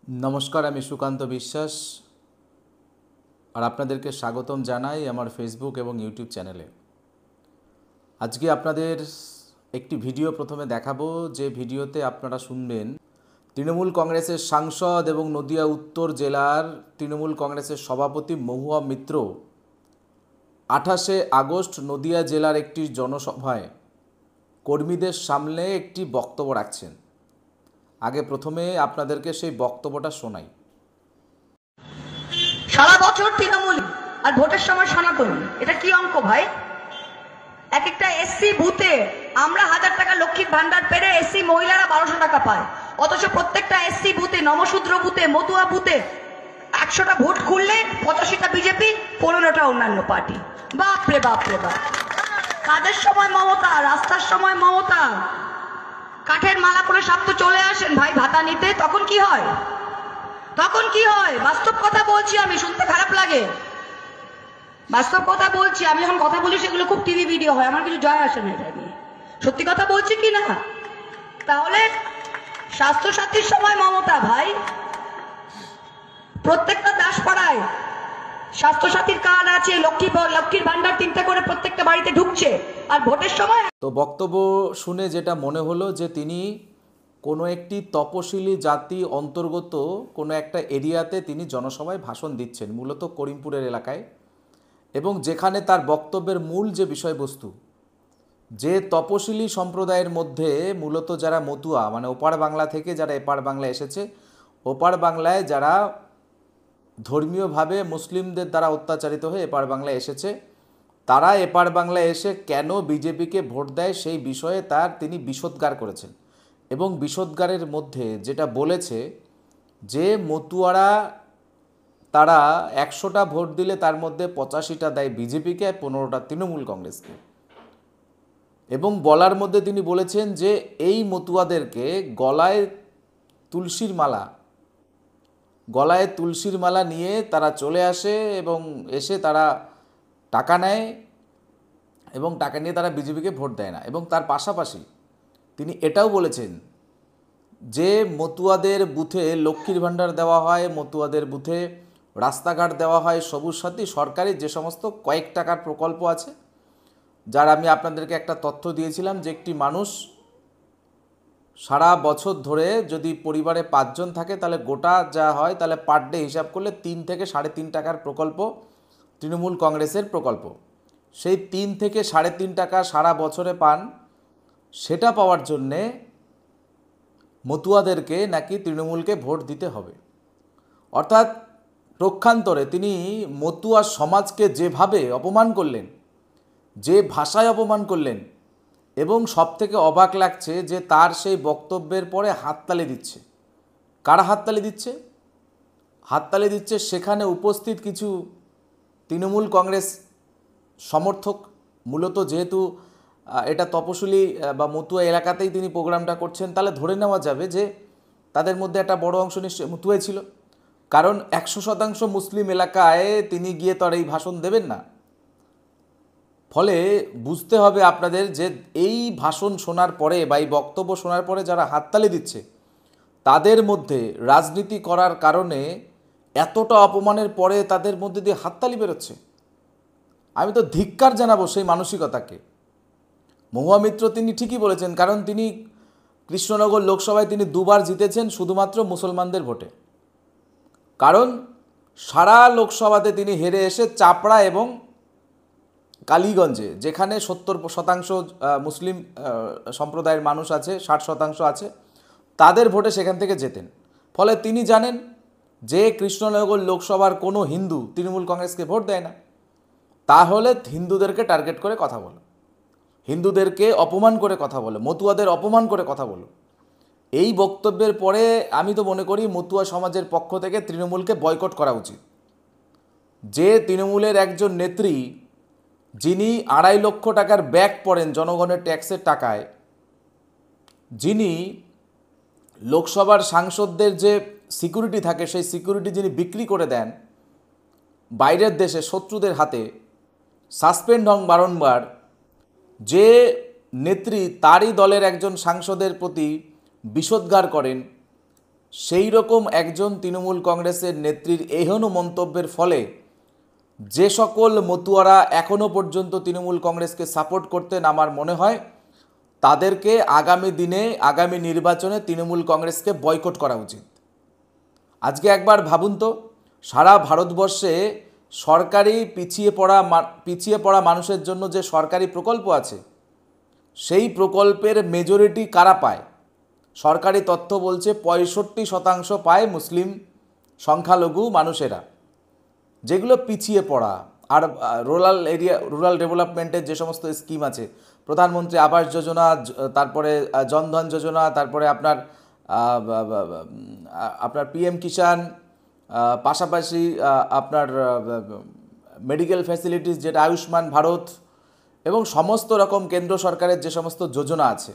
नमस्कार आमी सुकान्त विश्वास और आपनादेरके स्वागतम जानाई आमार फेसबुक एवं यूट्यूब चैनेले। आज के आपनादेर एकटी भिडियो प्रथमे देखाबो जे भिडियोते आपनारा शुनबेन तृणमूल कांग्रेसेर सांसद एवं नदिया उत्तर जिलार तृणमूल कांग्रेसेर सभापति महुआ मित्र 28 আগস্ট नदिया जिलार एकटी जनसभाय कर्मीदेर सामने एकटी बक्तव्य राखछेन। आगे प्रथमे आपनादेरके सेई बक्तव्यटा शोनाई। सारा बछर तृणमूल और भोटेर समय सनातन, এটা কি অঙ্ক ভাই? এক একটা এসসি বুথে আমরা 1000 টাকা লক্ষ্মীর ভান্ডার পেরে এসসি মহিলারা 1200 টাকা পায়, অথচ প্রত্যেকটা এসসি বুথে নমশূদ্র বুথে মতুয়া বুথে 100টা ভোট খুললে 85টা বিজেপি 15টা অন্যান্য পার্টি। বাপ রে বাপ রে বাপ, কাদের সময় মমতা, রাস্তার সময় মমতা, কাঠের মালা পরে সব তো চলে আসেন ভাই ভাতা নিতে, তখন কি হয়? তখন কি হয়? বাস্তব কথা বলছি আমি, শুনতে খারাপ লাগে, বাস্তব কথা বলছি আমি। যখন কথা বলি সেগুলো খুব টিভি ভিডিও হয়, আমার কিছু জয় আসে না এটা নিয়ে, সত্যি কথা বলছি কি না? তাহলে স্বাস্থ্য সাথীর সময় মমতা ভাই, প্রত্যেকটা দাসপাড়ায় স্বাস্থ্য সাথীর কার্ড আছে, লক্ষ্মীর ভান্ডার 3টা করে প্রত্যেকটা বাড়িতে ঢুকছে, আর ভোটের সময়। তো বক্তব্য শুনে যেটা মনে হলো যে তিনি কোনো একটি তপশিলি জাতি অন্তর্গত কোনো একটা এরিয়াতে তিনি জনসভায় ভাষণ দিচ্ছেন, মূলত করিমপুরের এলাকায়, এবং যেখানে তার বক্তব্যের মূল যে বিষয়বস্তু, যে তপশিলি সম্প্রদায়ের মধ্যে মূলত যারা মতুয়া মানে ওপার বাংলা থেকে যারা এপার বাংলায় এসেছে, ওপার বাংলায় যারা ধর্মীয়ভাবে মুসলিমদের দ্বারা অত্যাচারিত হয়ে এপার বাংলায় এসেছে, তারা এপার বাংলায় এসে কেন বিজেপিকে ভোট দেয় সেই বিষয়ে তিনি বিষোদ্গার করেছেন। এবং বিষোদ্গারের মধ্যে যেটা বলেছে যে মতুয়ারা তারা 100টা ভোট দিলে তার মধ্যে 85টা দেয় বিজেপিকে, 15টা তৃণমূল কংগ্রেসকে। এবং বলার মধ্যে তিনি বলেছেন যে এই মতুয়াদেরকে গলায় তুলসীর মালা নিয়ে তারা চলে আসে এবং এসে তারা টাকা নেয় এবং টাকা নিয়ে তারা বিজেপিকে ভোট দেয় না। এবং তার পাশাপাশি তিনি এটাও বলেছেন যে মতুয়াদের বুথে লক্ষ্মীর ভান্ডার দেওয়া হয়, মতুয়াদের বুথে রাস্তাঘাট দেওয়া হয়, সবুজ সাথী সরকারি যে সমস্ত কয়েক টাকার প্রকল্প আছে, যার আমি আপনাদেরকে একটা তথ্য দিয়েছিলাম যে একটি মানুষ সারা বছর ধরে যদি পরিবারে 5 জন থাকে তাহলে গোটা যা হয় তাহলে পার ডে হিসাব করলে 3 থেকে 3.5 টাকার প্রকল্প তৃণমূল কংগ্রেসের প্রকল্প, সেই 3 থেকে 3.5 টাকা সারা বছরে পান। সেটা পাওয়ার জন্যে মতুয়াদেরকে নাকি তৃণমূলকে ভোট দিতে হবে। অর্থাৎ প্রক্ষান্তরে তিনি মতুয়া সমাজকে যেভাবে অপমান করলেন, যে ভাষায় অপমান করলেন, এবং সবথেকে অবাক লাগছে যে তার সেই বক্তব্যের পরে হাততালি দিচ্ছে। কারা হাততালি দিচ্ছে? হাততালি দিচ্ছে সেখানে উপস্থিত কিছু তৃণমূল কংগ্রেস সমর্থক। মূলত যেহেতু এটা তপশিলি বা মতুয়া এলাকাতেই তিনি প্রোগ্রামটা করছেন, তাহলে ধরে নেওয়া যাবে যে তাদের মধ্যে একটা বড় অংশ নিশ্চয়ই মতুয়াই ছিল, কারণ 100% মুসলিম এলাকায় তিনি গিয়ে তো আর এই ভাষণ দেবেন না। ফলে বুঝতে হবে আপনাদের যে এই ভাষণ শোনার পরে বা এই বক্তব্য শোনার পরে যারা হাততালি দিচ্ছে তাদের মধ্যে রাজনীতি করার কারণে এতটা অপমানের পরে তাদের মধ্যে দিয়ে হাততালি বেরোচ্ছে। আমি তো ধিক্কার জানাবো সেই মানসিকতাকে। মহুয়া মিত্র তিনি ঠিকই বলেছেন, কারণ তিনি কৃষ্ণনগর লোকসভায় তিনি 2বার জিতেছেন শুধুমাত্র মুসলমানদের ভোটে। কারণ সারা লোকসভাতে তিনি হেরে এসে চাপড়া এবং কালীগঞ্জে, যেখানে 70% মুসলিম সম্প্রদায়ের মানুষ আছে, 60% আছে, তাদের ভোটে সেখান থেকে জেতেন। ফলে তিনি জানেন যে কৃষ্ণনগর লোকসভার কোনো হিন্দু তৃণমূল কংগ্রেসকে ভোট দেয় না, তাহলে হিন্দুদেরকে টার্গেট করে কথা বলো, হিন্দুদেরকে অপমান করে কথা বলো, মতুয়াদের অপমান করে কথা বলো। এই বক্তব্যের পরে আমি তো মনে করি মতুয়া সমাজের পক্ষ থেকে তৃণমূলকে বয়কট করা উচিত। যে তৃণমূলের একজন নেত্রী যিনি 2.5 লক্ষ টাকার ব্যাগ পড়েন জনগণের ট্যাক্সের টাকায়, যিনি লোকসভার সাংসদদের যে সিকিউরিটি থাকে সেই সিকিউরিটি যিনি বিক্রি করে দেন বাইরের দেশে শত্রুদের হাতে, সাসপেন্ড হন বারংবার, যে নেত্রী তারই দলের একজন সাংসদের প্রতি বিষোদ্গার করেন, সেই রকম একজন তৃণমূল কংগ্রেসের নেত্রীর এহেন মন্তব্যের ফলে যে সকল মতুয়ারা এখনও পর্যন্ত তৃণমূল কংগ্রেসকে সাপোর্ট করতেন, আমার মনে হয় তাদেরকে আগামী দিনে আগামী নির্বাচনে তৃণমূল কংগ্রেসকে বয়কট করা উচিত। আজকে একবার ভাবুন তো, সারা ভারতবর্ষে সরকারি পিছিয়ে পড়া মানুষের জন্য যে সরকারি প্রকল্প আছে, সেই প্রকল্পের মেজরিটি কারা পায়? সরকারি তথ্য বলছে 65% পায় মুসলিম সংখ্যালঘু মানুষেরা, যেগুলো পিছিয়ে পড়া। আর রুরাল ডেভেলপমেন্টের যে সমস্ত স্কিম আছে, প্রধানমন্ত্রী আবাস যোজনা, তারপরে জনধন যোজনা, তারপরে আপনার পিএম কিষাণ, পাশাপাশি আপনার মেডিকেল ফ্যাসিলিটিস যেটা আয়ুষ্মান ভারত, এবং সমস্ত রকম কেন্দ্র সরকারের যে সমস্ত যোজনা আছে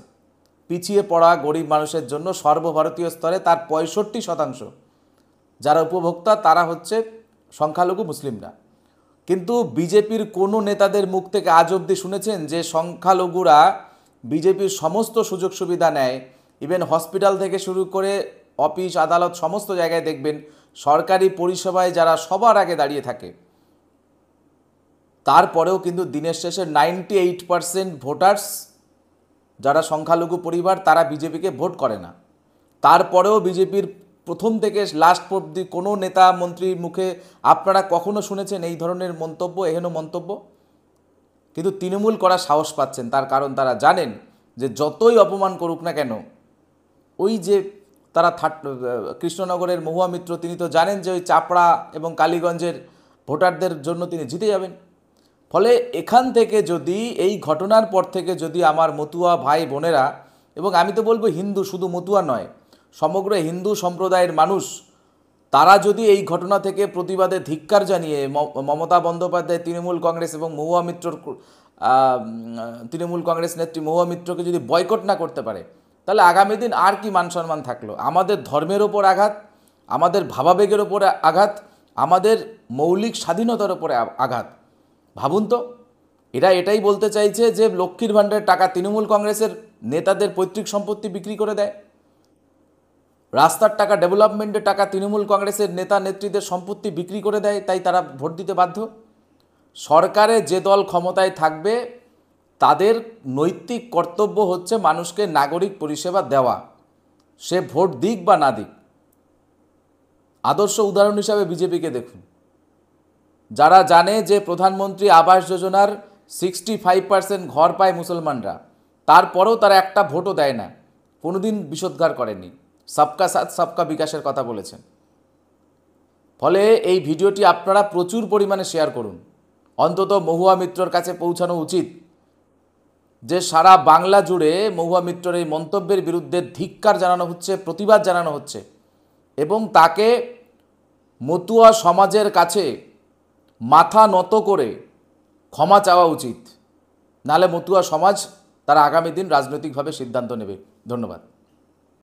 পিছিয়ে পড়া গরিব মানুষের জন্য সর্বভারতীয় স্তরে, তার 65% যারা উপভোক্তা তারা হচ্ছে সংখ্যালঘু মুসলিমরা। কিন্তু বিজেপির কোনো নেতাদের মুখ থেকে আজ অবধি শুনেছেন যে সংখ্যালঘুরা বিজেপির সমস্ত সুযোগ সুবিধা নেয়? ইভেন হসপিটাল থেকে শুরু করে অফিস আদালত সমস্ত জায়গায় দেখবেন সরকারি পরিষেবায় যারা সবার আগে দাঁড়িয়ে থাকে, তারপরেও কিন্তু দিনের শেষে 98% ভোটার্স যারা সংখ্যালঘু পরিবার তারা বিজেপিকে ভোট করে না। তারপরেও বিজেপির প্রথম থেকে লাস্ট অবধি কোনো নেতা মন্ত্রীর মুখে আপনারা কখনো শুনেছেন এই ধরনের মন্তব্য, এহেন মন্তব্য? কিন্তু তৃণমূল করার সাহস পাচ্ছেন, তার কারণ তারা জানেন যে যতই অপমান করুক না কেন, ওই যে তারা কৃষ্ণনগরের মহুয়া মিত্র, তিনি তো জানেন যে ওই চাপড়া এবং কালীগঞ্জের ভোটারদের জন্য তিনি জিতে যাবেন। ফলে এখান থেকে যদি এই ঘটনার পর থেকে যদি আমার মতুয়া ভাই বোনেরা, এবং আমি তো বলবো হিন্দু, শুধু মতুয়া নয়, সমগ্র হিন্দু সম্প্রদায়ের মানুষ, তারা যদি এই ঘটনা থেকে প্রতিবাদে ধিক্কার জানিয়ে মমতা বন্দ্যোপাধ্যায়, তৃণমূল কংগ্রেস এবং তৃণমূল কংগ্রেস নেত্রী মহুয়া মিত্রকে যদি বয়কট না করতে পারে, তাহলে আগামী দিন আর কি মান সম্মান থাকলো? আমাদের ধর্মের ওপর আঘাত, আমাদের ভাবাবেগের ওপর আঘাত, আমাদের মৌলিক স্বাধীনতার ওপরে আঘাত। ভাবুন তো, এটাই বলতে চাইছে যে লক্ষ্মীর ভাণ্ডারের টাকা তৃণমূল কংগ্রেসের নেতাদের পৈতৃক সম্পত্তি বিক্রি করে দেয়, রাস্তার টাকা, ডেভেলপমেন্টের টাকা তৃণমূল কংগ্রেসের নেতা নেত্রীদের সম্পত্তি বিক্রি করে দেয়, তাই তারা ভোট দিতে বাধ্য। সরকারে যে দল ক্ষমতায় থাকবে তাদের নৈতিক কর্তব্য হচ্ছে মানুষকে নাগরিক পরিষেবা দেওয়া, সে ভোট দিক বা না দিক। আদর্শ উদাহরণ হিসাবে বিজেপিকে দেখুন, যারা জানে যে প্রধানমন্ত্রী আবাস যোজনার 65% ঘর পায় মুসলমানরা, তারপরেও তারা একটা ভোটও দেয় না, কোনোদিন বিষোদ্গার করেনি, সবকা সাথ সবকা বিকাশের কথা বলেছেন। ফলে এই ভিডিওটি আপনারা প্রচুর পরিমাণে শেয়ার করুন, অন্তত মহুয়া মিত্রর কাছে পৌঁছানো উচিত যে সারা বাংলা জুড়ে মহুয়া মিত্রর এই মন্তব্যের বিরুদ্ধে ধিক্কার জানানো হচ্ছে, প্রতিবাদ জানানো হচ্ছে, এবং তাকে মতুয়া সমাজের কাছে মাথা নত করে ক্ষমা চাওয়া উচিত। নালে মতুয়া সমাজ তারা আগামী দিন রাজনৈতিকভাবে সিদ্ধান্ত নেবে। ধন্যবাদ।